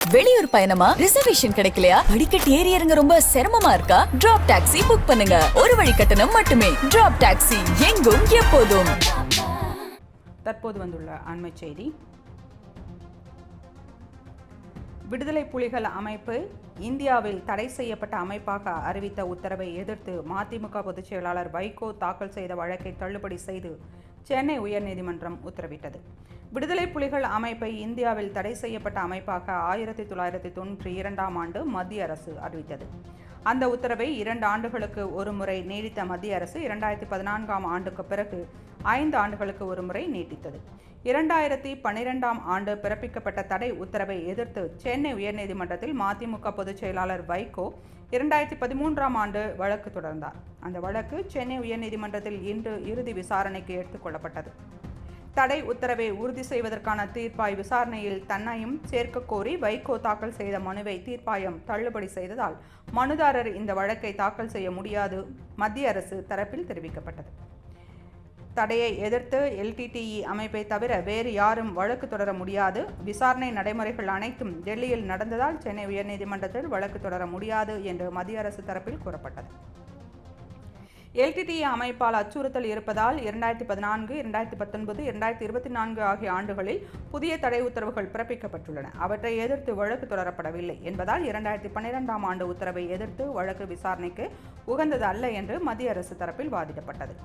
வெளியூர் பயணமா? ரிசர்வேஷன் கிடைக்கலையா? படிக்கட்டு ஏறி இறங்க ரொம்ப சிரமமா இருக்கா? டிராப் டாக்ஸி புக் பண்ணுங்க. ஒரு வழி கட்டணம் மட்டுமே. டிராப் டாக்ஸி, எங்கும் எப்போதும். தற்போது வந்துள்ள அண்மை செய்தி. விடுதலை புலிகள் அமைப்பு இந்தியாவில் தடை செய்யப்பட்ட அமைப்பாக அறிவித்த உத்தரவை எதிர்த்து மதிமுக பொதுச் செயலாளர் வைகோ தாக்கல் செய்த வழக்கை தள்ளுபடி செய்து சென்னை உயர்நீதிமன்றம் உத்தரவிட்டது. விடுதலை புலிகள் அமைப்பை இந்தியாவில் தடை செய்யப்பட்ட அமைப்பாக 1992ஆம் ஆண்டு மத்திய அரசு அறிவித்தது. அந்த உத்தரவை 2 ஆண்டுகளுக்கு ஒரு முறை நீடித்த மத்திய அரசு 2014ஆம் ஆண்டுக்கு பிறகு 5 ஆண்டுகளுக்கு ஒரு முறை நீட்டித்தது. 2012ஆம் ஆண்டு பிறப்பிக்கப்பட்ட தடை உத்தரவை எதிர்த்து சென்னை உயர்நீதிமன்றத்தில் மதிமுக பொதுச் செயலாளர் வைகோ 2013ஆம் ஆண்டு வழக்கு தொடர்ந்தார். அந்த வழக்கு சென்னை உயர்நீதிமன்றத்தில் இன்று இறுதி விசாரணைக்கு எடுத்துக் கொள்ளப்பட்டது. தடை உத்தரவை உறுதி செய்வதற்கான தீர்ப்பாய விசாரணையில் தன்னையும் சேர்க்க கோரி வைகோ தாக்கல் செய்த மனுவை தீர்ப்பாயம் தள்ளுபடி செய்ததால் மனுதாரர் இந்த வழக்கை தாக்கல் செய்ய முடியாது மத்திய அரசு தரப்பில் தெரிவிக்கப்பட்டது. தடையை எதிர்த்து LTTE அமைப்பை தவிர வேறு யாரும் வழக்கு தொடர முடியாது. விசாரணை நடைமுறைகள் அனைத்தும் டெல்லியில் நடந்ததால் சென்னை உயர்நீதிமன்றத்தில் வழக்கு தொடர முடியாது என்று மத்திய அரசு தரப்பில் கூறப்பட்டது. LTTE அமைப்பால் அச்சுறுத்தல் இருப்பதால் 2014, 2019, 2024 ஆகிய ஆண்டுகளில் புதிய தடை உத்தரவுகள் பிறப்பிக்கப்பட்டுள்ளன. அவற்றை எதிர்த்து வழக்கு தொடரப்படவில்லை என்பதால் 2012ஆம் ஆண்டு உத்தரவை எதிர்த்து வழக்கு விசாரணைக்கு உகந்தது அல்ல என்று மத்திய அரசு தரப்பில் வாதிடப்பட்டது.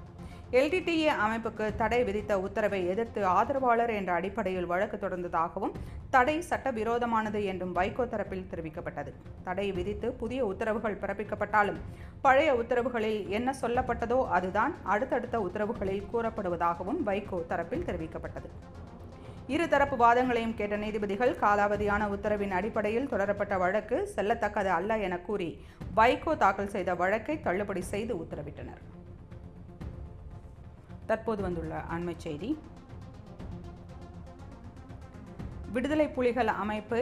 LTTE அமைப்புக்கு தடை விதித்த உத்தரவை எதிர்த்து ஆதரவாளர் என்ற அடிப்படையில் வழக்கு தொடர்ந்ததாகவும் தடை சட்டவிரோதமானது என்றும் வைகோ தரப்பில் தெரிவிக்கப்பட்டது. தடை விதித்து புதிய உத்தரவுகள் பிறப்பிக்கப்பட்டாலும் பழைய உத்தரவுகளில் என்ன சொல்லப்பட்டதோ அதுதான் அடுத்தடுத்த உத்தரவுகளில் கூறப்படுவதாகவும் வைகோ தரப்பில் தெரிவிக்கப்பட்டது. இருதரப்பு வாதங்களையும் கேட்ட நீதிபதிகள் காலாவதியான உத்தரவின் அடிப்படையில் தொடரப்பட்ட வழக்கு செல்லத்தக்கது அல்ல என கூறி வைகோ தாக்கல் செய்த வழக்கை தள்ளுபடி செய்து உத்தரவிட்டனர். தற்போது வந்துள்ள அண்மை செய்தி. விடுதலை புலிகள் அமைப்பு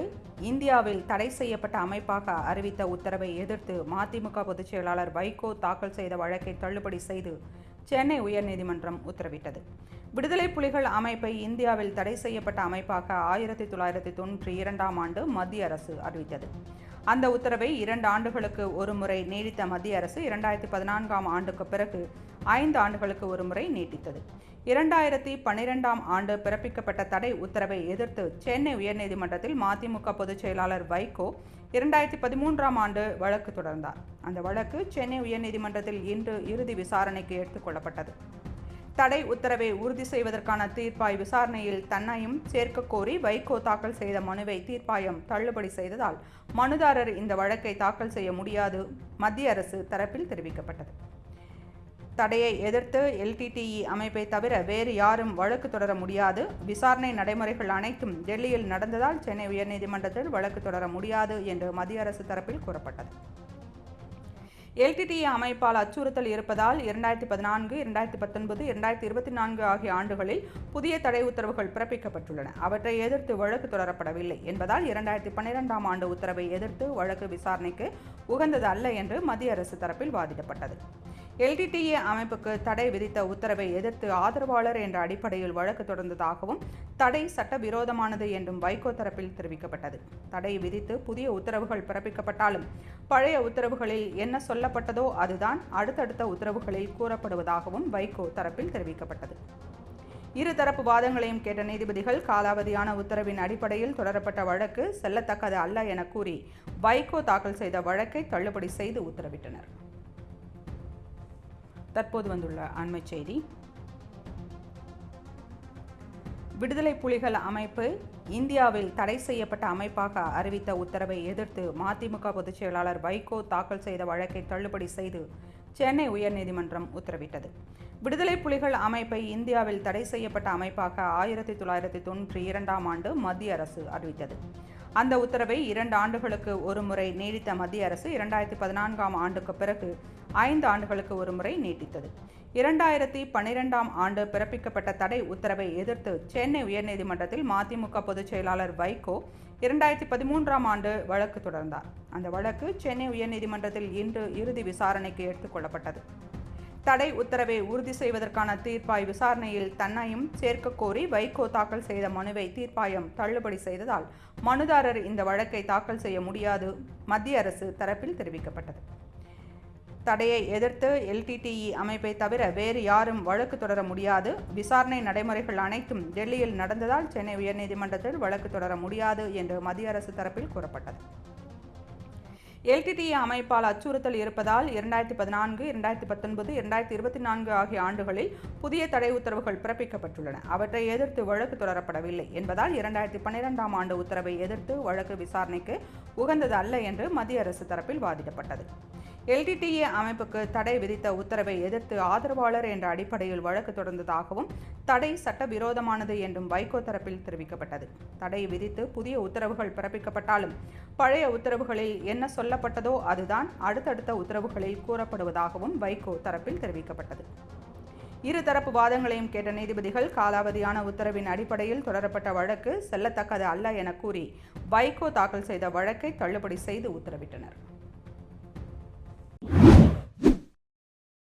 இந்தியாவில் தடை செய்யப்பட்ட அமைப்பாக அறிவித்த உத்தரவை எதிர்த்து மதிமுக பொதுச் செயலாளர் வைகோ தாக்கல் செய்த வழக்கை தள்ளுபடி செய்து சென்னை உயர்நீதிமன்றம் உத்தரவிட்டது. விடுதலை புலிகள் அமைப்பை இந்தியாவில் தடை செய்யப்பட்ட அமைப்பாக 1992ஆம் ஆண்டு மத்திய அரசு அறிவித்தது. அந்த உத்தரவை 2 ஆண்டுகளுக்கு ஒரு முறை நீடித்த மத்திய அரசு 2014ஆம் ஆண்டுக்கு பிறகு 5 ஆண்டுகளுக்கு ஒரு முறை நீட்டித்தது. 2012ஆம் ஆண்டு பிறப்பிக்கப்பட்ட தடை உத்தரவை எதிர்த்து சென்னை உயர்நீதிமன்றத்தில் மதிமுக பொதுச் செயலாளர் வைகோ 2013ஆம் ஆண்டு வழக்கு தொடர்ந்தார். அந்த வழக்கு சென்னை உயர்நீதிமன்றத்தில் இன்று இறுதி விசாரணைக்கு எடுத்துக் கொள்ளப்பட்டது. தடை உத்தரவை உறுதி செய்வதற்கான தீர்ப்பாய விசாரணையில் தன்னையும் சேர்க்க கோரி வைகோ தாக்கல் செய்த மனுவை தீர்ப்பாயம் தள்ளுபடி செய்ததால் மனுதாரர் இந்த வழக்கை தாக்கல் செய்ய முடியாது மத்திய அரசு தரப்பில் தெரிவிக்கப்பட்டது. தடையை எதிர்த்து LTTE அமைப்பை தவிர வேறு யாரும் வழக்கு தொடர முடியாது. விசாரணை நடைமுறைகள் அனைத்தும் டெல்லியில் நடந்ததால் சென்னை உயர்நீதிமன்றத்தில் வழக்கு தொடர முடியாது என்று மத்திய அரசு தரப்பில் கூறப்பட்டது. LTTE அமைப்பால் அச்சுறுத்தல் இருப்பதால் 2014, 2019, 2024 ஆகிய ஆண்டுகளில் புதிய தடை உத்தரவுகள் பிறப்பிக்கப்பட்டுள்ளன. அவற்றை எதிர்த்து வழக்கு தொடரப்படவில்லை என்பதால் 2012ஆம் ஆண்டு உத்தரவை எதிர்த்து வழக்கு விசாரணைக்கு உகந்தது அல்ல என்று மத்திய அரசு தரப்பில் வாதிடப்பட்டது. LTTE அமைப்புக்கு தடை விதித்த உத்தரவை எதிர்த்து ஆதரவாளர் என்ற அடிப்படையில் வழக்கு தொடர்ந்ததாகவும் தடை சட்டவிரோதமானது என்றும் வைகோ தரப்பில் தெரிவிக்கப்பட்டது. தடை விதித்து புதிய உத்தரவுகள் பிறப்பிக்கப்பட்டாலும் பழைய உத்தரவுகளில் என்ன சொல்லப்பட்டதோ அதுதான் அடுத்தடுத்த உத்தரவுகளில் கூறப்படுவதாகவும் வைகோ தரப்பில் தெரிவிக்கப்பட்டது. இருதரப்பு வாதங்களையும் கேட்ட நீதிபதிகள் காலாவதியான உத்தரவின் அடிப்படையில் தொடரப்பட்ட வழக்கு செல்லத்தக்கது அல்ல என கூறி வைகோ தாக்கல் செய்த வழக்கை தள்ளுபடி செய்து உத்தரவிட்டனர். தற்போது வந்துள்ள அண்மை செய்தி. விடுதலை புலிகள் அமைப்பு இந்தியாவில் தடை செய்யப்பட்ட அமைப்பாக அறிவித்த உத்தரவை எதிர்த்து மதிமுக பொதுச் செயலாளர் வைகோ தாக்கல் செய்த வழக்கை தள்ளுபடி செய்து சென்னை உயர்நீதிமன்றம் உத்தரவிட்டது. விடுதலை புலிகள் அமைப்பை இந்தியாவில் தடை செய்யப்பட்ட அமைப்பாக 1992ஆம் ஆண்டு மத்திய அரசு அறிவித்தது. அந்த உத்தரவை 2 ஆண்டுகளுக்கு ஒரு முறை நீடித்த மத்திய அரசு 2014ஆம் ஆண்டுக்கு பிறகு 5 ஆண்டுகளுக்கு ஒரு முறை நீட்டித்தது. 2012ஆம் ஆண்டு பிறப்பிக்கப்பட்ட தடை உத்தரவை எதிர்த்து சென்னை உயர்நீதிமன்றத்தில் மதிமுக பொதுச் செயலாளர் வைகோ 2013ஆம் ஆண்டு வழக்கு தொடர்ந்தார். அந்த வழக்கு சென்னை உயர்நீதிமன்றத்தில் இன்று இறுதி விசாரணைக்கு எடுத்துக் கொள்ளப்பட்டது. தடை உத்தரவை உறுதி செய்வதற்கான தீர்ப்பாய விசாரணையில் தன்னையும் சேர்க்க கோரி வைகோ தாக்கல் செய்த மனுவை தீர்ப்பாயம் தள்ளுபடி செய்ததால் மனுதாரர் இந்த வழக்கை தாக்கல் செய்ய முடியாது மத்திய அரசு தரப்பில் தெரிவிக்கப்பட்டது. தடையை எதிர்த்து LTTE அமைப்பை தவிர வேறு யாரும் வழக்கு தொடர முடியாது. விசாரணை நடைமுறைகள் அனைத்தும் டெல்லியில் நடந்ததால் சென்னை உயர்நீதிமன்றத்தில் வழக்கு தொடர முடியாது என்று மத்திய அரசு தரப்பில் கூறப்பட்டது. LTTE அமைப்பால் அச்சுறுத்தல் இருப்பதால் 2014, 2019, 2024 ஆகிய ஆண்டுகளில் புதிய தடை உத்தரவுகள் பிறப்பிக்கப்பட்டுள்ளன. அவற்றை எதிர்த்து வழக்கு தொடரப்படவில்லை என்பதால் 2012ஆம் ஆண்டு உத்தரவை எதிர்த்து வழக்கு விசாரணைக்கு உகந்தது அல்ல என்று மத்திய அரசு தரப்பில் வாதிடப்பட்டது. LTTE அமைப்புக்கு தடை விதித்த உத்தரவை எதிர்த்து ஆதரவாளர் என்ற அடிப்படையில் வழக்கு தொடர்ந்ததாகவும் தடை சட்டவிரோதமானது என்றும் வைகோ தரப்பில் தெரிவிக்கப்பட்டது. தடை விதித்து புதிய உத்தரவுகள் பிறப்பிக்கப்பட்டாலும் பழைய உத்தரவுகளில் என்ன சொல்லப்பட்டதோ அதுதான் அடுத்தடுத்த உத்தரவுகளில் கூறப்படுவதாகவும் வைகோ தரப்பில் தெரிவிக்கப்பட்டது. இருதரப்பு வாதங்களையும் கேட்ட நீதிபதிகள் காலாவதியான உத்தரவின் அடிப்படையில் தொடரப்பட்ட வழக்கு செல்லத்தக்கது அல்ல என கூறி வைகோ தாக்கல் செய்த வழக்கை தள்ளுபடி செய்து உத்தரவிட்டனர்.